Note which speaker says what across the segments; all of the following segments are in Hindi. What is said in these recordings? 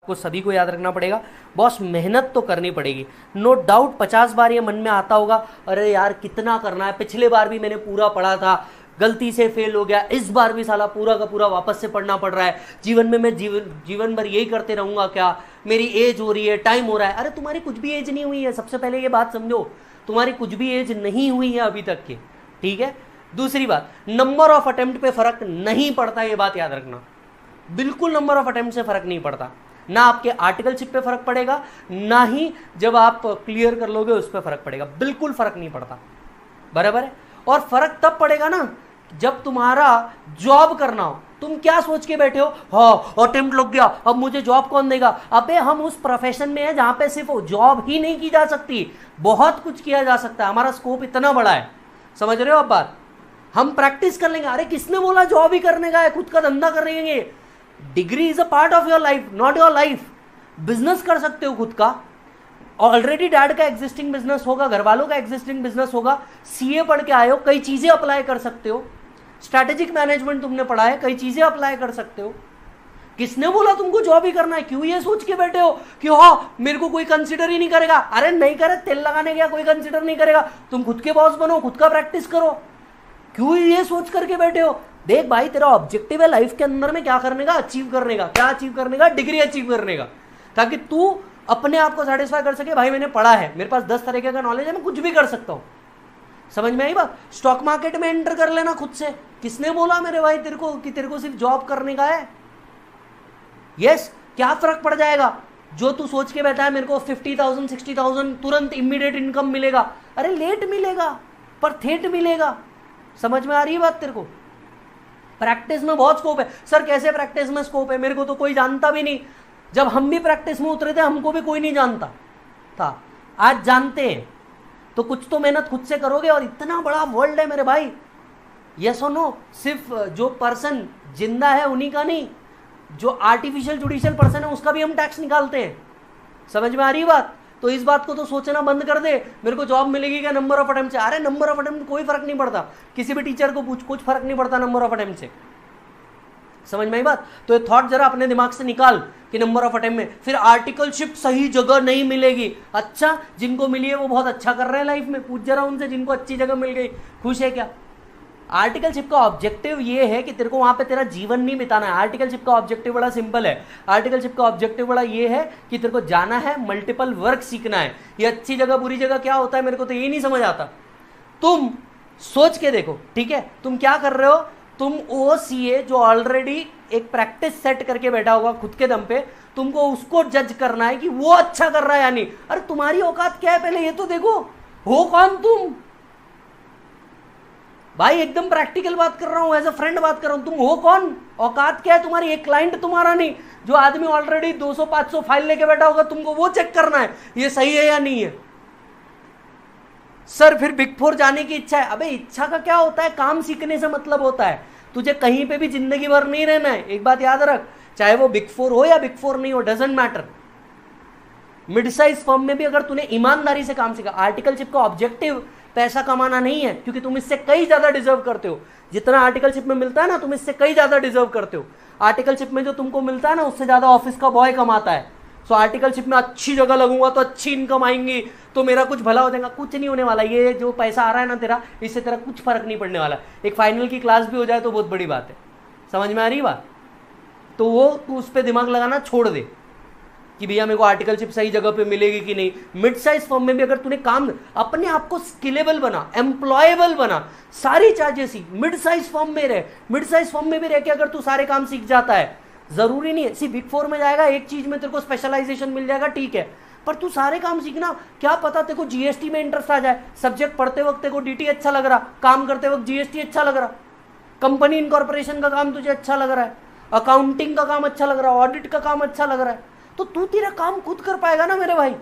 Speaker 1: आपको सभी को याद रखना पड़ेगा। बॉस मेहनत तो करनी पड़ेगी, नो डाउट। 50 बार ये मन में आता होगा, अरे यार कितना करना है, पिछले बार भी मैंने पूरा पढ़ा था, गलती से फेल हो गया, इस बार भी साला पूरा का पूरा वापस से पढ़ना पड़ रहा है, जीवन में मैं जीवन भर यही करते रहूंगा क्या, मेरी एज हो रही है, टाइम हो रहा है। अरे तुम्हारी कुछ भी एज नहीं हुई है, सबसे पहले ये बात समझो, तुम्हारी कुछ भी एज नहीं हुई है अभी तक की, ठीक है। दूसरी बात, नंबर ऑफ अटेम्प्ट पे फर्क नहीं पड़ता, ये बात याद रखना, बिल्कुल नंबर ऑफ अटेम्प्ट से फर्क नहीं पड़ता। ना आपके आर्टिकलशिप पे फर्क पड़ेगा, ना ही जब आप क्लियर कर लोगे उस पर फर्क पड़ेगा, बिल्कुल फर्क नहीं पड़ता, बराबर है। और फर्क तब पड़ेगा ना जब तुम्हारा जॉब करना हो। तुम क्या सोच के बैठे हो, हाँ अटेम्प्ट लग गया, अब मुझे जॉब कौन देगा। अबे हम उस प्रोफेशन में है जहां पे सिर्फ जॉब ही नहीं की जा सकती, बहुत कुछ किया जा सकता है, हमारा स्कोप इतना बड़ा है, समझ रहे हो आप बात। हम प्रैक्टिस कर लेंगे। अरे किसने बोला जॉब ही करने का है, खुद का धंधा कर लेंगे। Degree is a part of your life, not your life. Business कर सकते हो खुद का, ऑलरेडी डैड का एग्जिस्टिंग बिजनेस होगा, घर वालों का एग्जिस्टिंग बिजनेस होगा, सीए पढ़ के आए हो, कई चीजें अप्लाई कर सकते हो, स्ट्रैटेजिक मैनेजमेंट तुमने पढ़ा है, कई चीजें अप्लाई कर सकते हो। किसने बोला तुमको जॉब ही करना है। क्यों ये सोच के बैठे हो कि हाँ मेरे को कोई कंसिडर ही नहीं करेगा। अरे नहीं करे, तेल लगाने गया कोई कंसिडर नहीं करेगा, तुम खुद के बॉस बनो, खुद का प्रैक्टिस करो। क्यों ये सोच करके बैठे हो। देख भाई, तेरा ऑब्जेक्टिव है लाइफ के अंदर में क्या करने का, अचीव करने का। क्या अचीव करने का, डिग्री अचीव करने का, ताकि तू अपने आप को सेटिस्फाई कर सके। भाई मैंने पढ़ा है, मेरे पास 10 तरीके का नॉलेज है, मैं कुछ भी कर सकता हूं। समझ में आई बात। स्टॉक मार्केट में एंटर कर लेना खुद से। किसने बोला मेरे भाई तेरे को कि तेरे को सिर्फ जॉब करने का है। यस, क्या फर्क पड़ जाएगा जो तू सोच के बैठा है मेरे को 50,000 60,000 तुरंत इमीडिएट इनकम मिलेगा। अरे लेट मिलेगा पर थेट मिलेगा। समझ में आ रही है बात तेरे को। प्रैक्टिस में बहुत स्कोप है। सर कैसे प्रैक्टिस में स्कोप है, मेरे को तो कोई जानता भी नहीं। जब हम भी प्रैक्टिस में उतरे थे हमको भी कोई नहीं जानता था, आज जानते हैं। तो कुछ तो मेहनत खुद से करोगे। और इतना बड़ा वर्ल्ड है मेरे भाई, यस और नो। सिर्फ जो पर्सन जिंदा है उन्हीं का नहीं, जो आर्टिफिशियल जुडिशियल पर्सन है उसका भी हम टैक्स निकालते हैं। समझ में आ रही है बात। तो इस बात को तो सोचना बंद कर दे, मेरे को जॉब मिलेगी क्या नंबर ऑफ अटेम्प्ट से। अरे नंबर ऑफ अटेम्प्ट कोई फर्क नहीं पड़ता, किसी भी टीचर को पूछ, कुछ फर्क नहीं पड़ता नंबर ऑफ अटेम्प्ट से। समझ में आई बात। तो ये थॉट जरा अपने दिमाग से निकाल कि नंबर ऑफ अटेम्प्ट में फिर आर्टिकलशिप सही जगह नहीं मिलेगी। अच्छा, जिनको मिली है वो बहुत अच्छा कर रहे हैं लाइफ में, पूछ जरा उनसे जिनको अच्छी जगह मिल गई, खुश है क्या। आर्टिकलशिप का ऑब्जेक्टिव ये है कि तेरे को वहां पे तेरा जीवन नहीं बिताना है। आर्टिकलशिप का ऑब्जेक्टिव बड़ा सिंपल है। आर्टिकलशिप का ऑब्जेक्टिव बड़ा ये है कि तेरे को जाना है, मल्टीपल वर्क सीखना है। ये अच्छी जगह बुरी जगह क्या होता है मेरे को तो ये नहीं समझ आता। तुम सोच के देखो, ठीक है, तुम क्या कर रहे हो। तुम वो सीए जो ऑलरेडी एक प्रैक्टिस सेट करके बैठा होगा खुद के दम पे, तुमको उसको जज करना है कि वो अच्छा कर रहा है या नहीं। अरे तुम्हारी औकात क्या है पहले ये तो देखो, हो कौन तुम भाई। एकदम प्रैक्टिकल बात कर रहा हूं, एज अ फ्रेंड बात कर रहा हूं। तुम हो कौन, औकात क्या है तुम्हारी। एक क्लाइंट तुम्हारा नहीं, जो आदमी ऑलरेडी 200-500 फाइल लेके बैठा होगा, तुमको वो चेक करना है ये सही है या नहीं है। सर फिर बिग फोर जाने की इच्छा है। अबे इच्छा का क्या होता है, काम सीखने से मतलब होता है। तुझे कहीं पे भी जिंदगी भर नहीं रहना है, एक बात याद रख, चाहे वो बिग फोर हो या बिग फोर नहीं हो, doesn't matter. Mid size firm में भी अगर तूने ईमानदारी से काम सीखा। आर्टिकलशिप का ऑब्जेक्टिव पैसा कमाना नहीं है, क्योंकि तुम इससे कई ज्यादा डिजर्व करते हो। जितना आर्टिकलशिप में मिलता है ना, तुम इससे कई ज्यादा डिजर्व करते हो। आर्टिकलशिप में जो तुमको मिलता है ना, उससे ज्यादा ऑफिस का बॉय कमाता है। सो आर्टिकलशिप में अच्छी जगह लगूंगा तो अच्छी इनकम आएंगी, तो मेरा कुछ भला हो जाएगा। कुछ नहीं होने वाला। ये जो पैसा आ रहा है ना तेरा, इससे तेरा कुछ फर्क नहीं पड़ने वाला। एक फाइनल की क्लास भी हो जाए तो बहुत बड़ी बात है। समझ में आ रही बात। तो वो तू उस पर दिमाग लगाना छोड़ दे कि भैया मेरे को आर्टिकलशिप सही जगह पे मिलेगी कि नहीं। मिड साइज फर्म में भी अगर तूने काम, अपने आप को स्किलेबल बना, एम्प्लॉयबल बना, सारी चीजें सीख। मिड साइज फर्म में रह, मिड साइज फर्म में भी रह के अगर तू सारे काम सीख जाता है, जरूरी नहीं है सी बिग फोर में जाएगा एक चीज में तेरे को स्पेशलाइजेशन मिल जाएगा, ठीक है, पर तू सारे काम सीखना। क्या पता तेरे को जीएसटी में इंटरेस्ट आ जाए, सब्जेक्ट पढ़ते वक्त तेरे को डीटी अच्छा लग रहा, काम करते वक्त जीएसटी अच्छा लग रहा, कंपनी इनकॉर्पोरेशन का काम तुझे अच्छा लग रहा है, अकाउंटिंग का काम अच्छा लग रहा है, ऑडिट का काम अच्छा लग रहा है, तो तू तेरा काम खुद कर पाएगा ना मेरे भाई।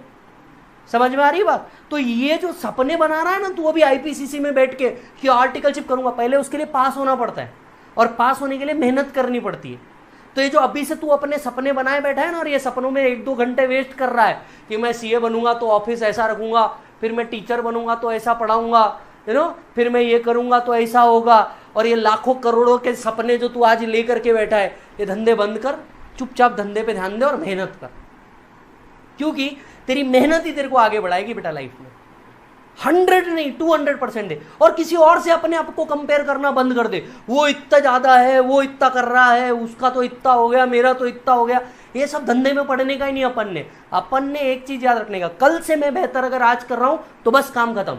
Speaker 1: समझ में आ रही बात। तो ये जो सपने बना रहा है ना तू अभी आईपीसीसी में बैठ के कि आर्टिकलशिप करूंगा, पहले उसके लिए पास होना पड़ता है, और पास होने के लिए मेहनत करनी पड़ती है। तो ये जो अभी से तू अपने सपने बनाए बैठा है ना, और ये सपनों में 1-2 घंटे वेस्ट कर रहा है कि मैं सीए बनूंगा तो ऑफिस ऐसा रखूंगा, फिर मैं टीचर बनूंगा तो ऐसा पढ़ाऊंगा, फिर मैं ये करूंगा तो ऐसा होगा, और ये लाखों करोड़ों के सपने जो तू आज लेकर के बैठा है, ये धंधे बंद कर, चुपचाप धंधे पे ध्यान दे और मेहनत कर, क्योंकि तेरी मेहनत ही तेरे को आगे बढ़ाएगी बेटा लाइफ में। 100 नहीं 200% दे, और किसी और से अपने आप को कंपेयर करना बंद कर दे। वो इतना ज्यादा है, वो इतना कर रहा है, उसका तो इतना हो गया, मेरा तो इतना हो गया। ये सब धंधे में पढ़ने का ही नहीं। अपन ने एक चीज याद रखने का, कल से मैं बेहतर अगर आज कर रहा हूं तो बस काम खत्म।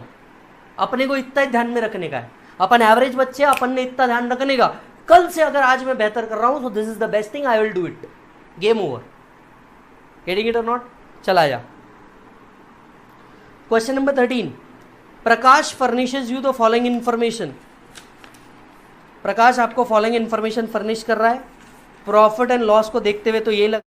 Speaker 1: अपने को इतना ही ध्यान में रखने का है। अपन एवरेज बच्चे, अपन ने इतना ध्यान रखने का, कल से अगर आज मैं बेहतर कर रहा हूं तो this is the best thing, I will do it, game over. Getting it और नॉट? चला जा। Question number 13, Prakash furnishes you the following information. Prakash आपको फॉलोइंग इंफॉर्मेशन फर्निश कर रहा है। प्रॉफिट एंड लॉस को देखते हुए तो ये लग